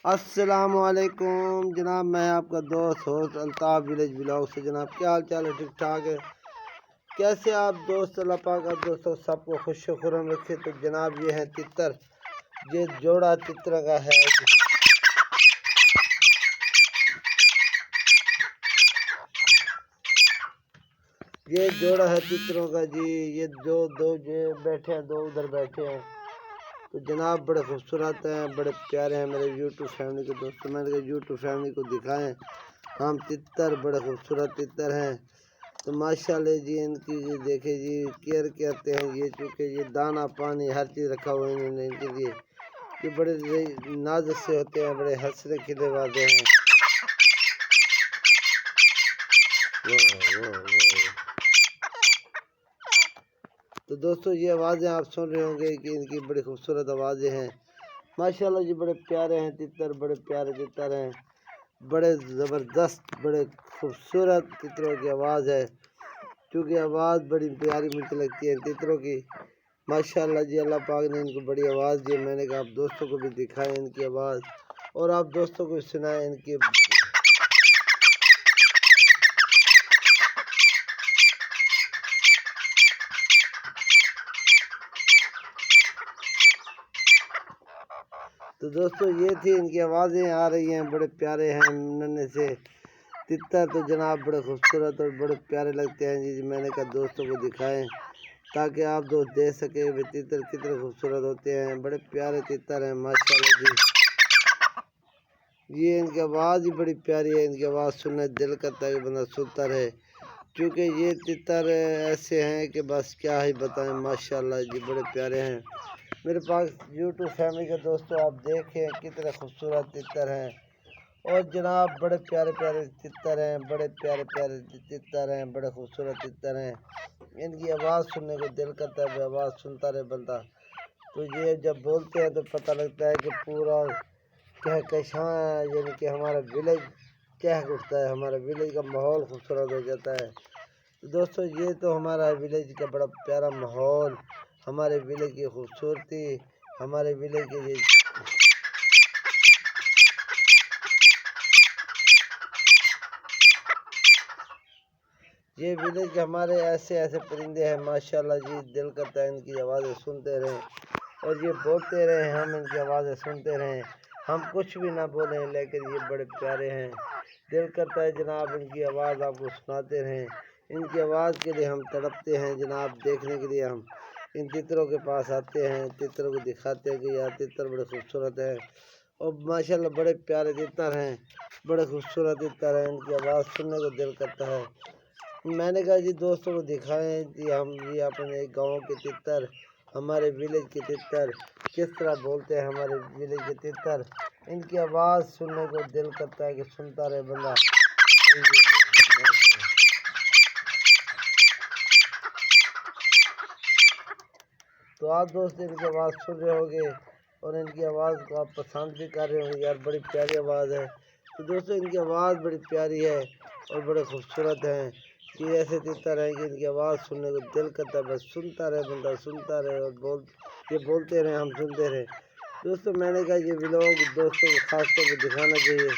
अस्सलामुअलैकुम जनाब, मैं आपका दोस्त होस्ट अल्ताफ़ विलेज ब्लॉग से। जनाब क्या हाल चाल है? ठीक ठाक है। कैसे आप दोस्त? अल्लाह पाक आप दोस्तों सबको खुश खुरम रखे। तो जनाब ये है तितर, ये जोड़ा तितर का है। ये जोड़ा है तितरों का जी। ये दो जो बैठे हैं, दो उधर बैठे हैं। तो जनाब बड़े खूबसूरत हैं, बड़े प्यारे हैं मेरे यूट्यूब फैमिली के दोस्तों। मैंने कहा यूट्यूब फैमिली को दिखाएं हम तितर, बड़े खूबसूरत तितर हैं। तो माशाल्लाह जी इनकी जी देखे जी केयर करते हैं ये, चूँकि ये दाना पानी हर चीज़ रखा हुआ है इन्होंने इनके लिए। ये बड़े नाजुक से होते हैं, बड़े हंसने खिले वाले हैं। वाह वाह वाह। तो दोस्तों ये आवाज़ें आप सुन रहे होंगे कि इनकी बड़ी खूबसूरत आवाज़ें हैं। माशाल्लाह जी बड़े प्यारे हैं तितर, बड़े प्यारे तितर हैं, बड़े ज़बरदस्त, बड़े खूबसूरत तितरों की आवाज़ है। क्योंकि आवाज़ बड़ी प्यारी मुझे लगती है तितरों की। माशाल्लाह जी अल्लाह पाक ने इनको बड़ी आवाज़ दी। मैंने कहा आप दोस्तों को भी दिखाएं इनकी आवाज़ और आप दोस्तों को सुनाएं इनकी। तो दोस्तों ये थी इनकी आवाज़ें आ रही हैं, बड़े प्यारे हैं नन्हे से तितर। तो जनाब बड़े खूबसूरत और बड़े प्यारे लगते हैं जी। मैंने कहा दोस्तों को दिखाएं ताकि आप दोस्त देख सके वे तितर कितने खूबसूरत होते हैं। बड़े प्यारे तितर हैं माशाल्लाह जी। ये इनकी आवाज़ ही बड़ी प्यारी है। इनकी आवाज़ सुनने दिल करता है कि बंदा सुनता रहे। क्योंकि ये तितर ऐसे हैं कि बस क्या ही बताएं। माशाल्लाह जी बड़े प्यारे हैं मेरे पास यूट्यूब फैमिली के दोस्तों। आप देखें कितने खूबसूरत तितर हैं और जनाब बड़े प्यारे प्यारे तितर हैं, बड़े प्यारे प्यारे तितर हैं, बड़े खूबसूरत तितर हैं। इनकी आवाज़ सुनने को दिल करता है, आवाज़ सुनता रहे बंदा। तो ये जब बोलते हैं तो पता लगता है कि पूरा कहकशां यानी कि हमारा विलेज चहक उठता है, हमारा विलेज का माहौल खूबसूरत हो जाता है। तो दोस्तों ये तो हमारा विलेज का बड़ा प्यारा माहौल, हमारे विलेज की खूबसूरती, हमारे विलेज के ये विलेज हमारे ऐसे ऐसे परिंदे हैं माशाल्लाह जी। दिल करता है इनकी आवाज़ें सुनते रहें और ये बोलते रहें, हम इनकी आवाज़ें सुनते रहें। हम कुछ भी ना बोलें लेकिन ये बड़े प्यारे हैं। दिल करता है जनाब इनकी आवाज़ आपको सुनाते रहें। इनकी आवाज़ के लिए हम तड़पते हैं जनाब। देखने के लिए हम इन तितरों के पास आते हैं, तितरों को दिखाते हैं कि यार तितर बड़े खूबसूरत हैं और माशाल्लाह बड़े प्यारे तितर हैं, बड़े खूबसूरत तितर हैं। इनकी आवाज़ सुनने को दिल करता है। मैंने कहा जी दोस्तों को दिखाएं कि हम ये अपने गांव के तितर, हमारे विलेज के तितर किस तरह बोलते हैं। हमारे विलेज के तितर, इनकी आवाज़ सुनने को दिल करता है कि सुनता रहे बंदा। तो आप दोस्त इनकी आवाज़ सुन रहे होंगे और इनकी आवाज़ को आप पसंद भी कर रहे होंगे, यार बड़ी प्यारी आवाज़ है। तो दोस्तों इनकी आवाज़ बड़ी प्यारी है और बड़े खूबसूरत हैं। ये ऐसे तितर हैं कि इनकी आवाज़ सुनने को दिल करता है, बस सुनता रहे बंदा, सुनता रहे और ये बोलते रहे, हम सुनते रहे। दोस्तों मैंने कहा ये व्लॉग दोस्तों को ख़ास तौर पर दिखाना चाहिए।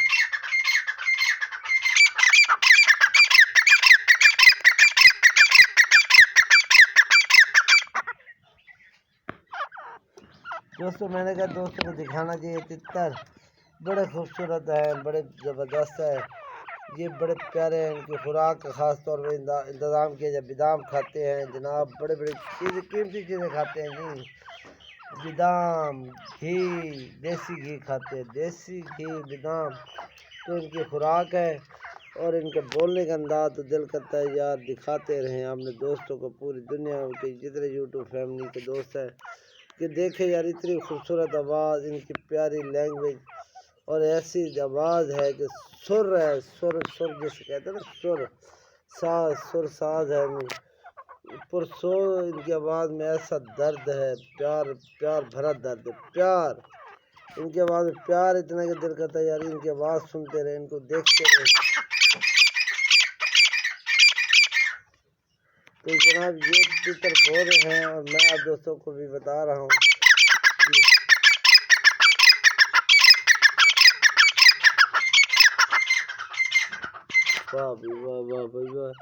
दोस्तों मैंने कहा दोस्तों को दिखाना चाहिए तितर बड़े खूबसूरत हैं, बड़े ज़बरदस्त है। ये बड़े प्यारे हैं। इनकी खुराक का ख़ास तौर पर इंतज़ाम किया जाए। बादाम खाते हैं जनाब, बड़े बड़े चीज़ें कीमती चीज़ें खाते हैं जी। बादाम, घी, देसी घी खाते हैं, देसी घी बादाम तो इनकी खुराक है। और इनके बोलने का अंदाज़ तो दिल करता है यार दिखाते रहें अपने दोस्तों को, पूरी दुनिया के जितने यूट्यूब फैमिली के दोस्त हैं कि देखे यार इतनी खूबसूरत आवाज़, इनकी प्यारी लैंग्वेज और ऐसी आवाज़ है कि सुर है, सुर सुर जिसे कहते हैं ना, सुर साज है। पुरसों इनकी आवाज़ में ऐसा दर्द है, प्यार प्यार भरा दर्द है, प्यार। इनकी आवाज़ में प्यार इतना कि दिल करता है यार इनकी आवाज़ सुनते रहे, इनको देखते रहे। तो जनाब ये तितर बोल रहे हैं और मैं आप दोस्तों को भी बता रहा हूँ वाह भाई वाह, वाह भाई वाह।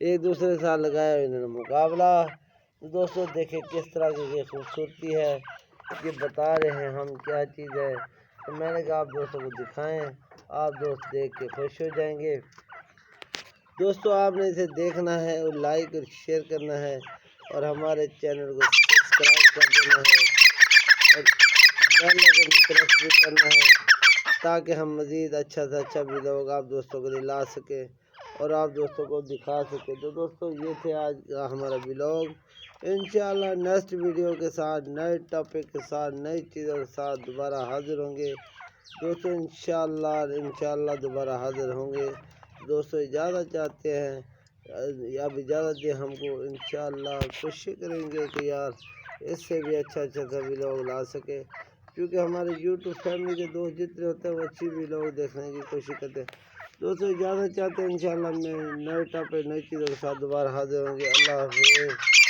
एक दूसरे के साथ लगाया इन्होंने मुकाबला। तो दोस्तों देखें किस तरह की खूबसूरती है, ये बता रहे हैं हम क्या चीज़ है। तो मैंने कहा आप दोस्तों को दिखाएं, आप दोस्त देख के खुश हो जाएंगे। दोस्तों आपने इसे देखना है और लाइक और शेयर करना है और हमारे चैनल को सब्सक्राइब कर देना है और बेल आइकन प्रेस भी करना है ताकि हम मज़ीद अच्छा से अच्छा वीडियो आप दोस्तों के लिए ला सके और आप दोस्तों को दिखा सके। तो दोस्तों ये थे आज का हमारा व्लॉग। इंशाल्लाह नेक्स्ट वीडियो के साथ, नए टॉपिक के साथ, नई चीज़ों के साथ दोबारा हाजिर होंगे दोस्तों। इंशाल्लाह दोबारा हाजिर होंगे दोस्तों। इजाज़त चाहते हैं, अब इजाज़त दें हमको। इंशाल्लाह कोशिश करेंगे कि यार इससे भी अच्छा सा व्लॉग ला सके, क्योंकि हमारे यूट्यूब फैमिली के दोस्त जितने होते हैं वो अच्छी व्लॉग देखने की कोशिश करते हैं दोस्तों। इजाज़त चाहते हैं, इंशाल्लाह मैं नए टॉपिक नई चीज़ों के साथ दोबारा हाजिर होंगे। अल्लाह हाफ़िज़।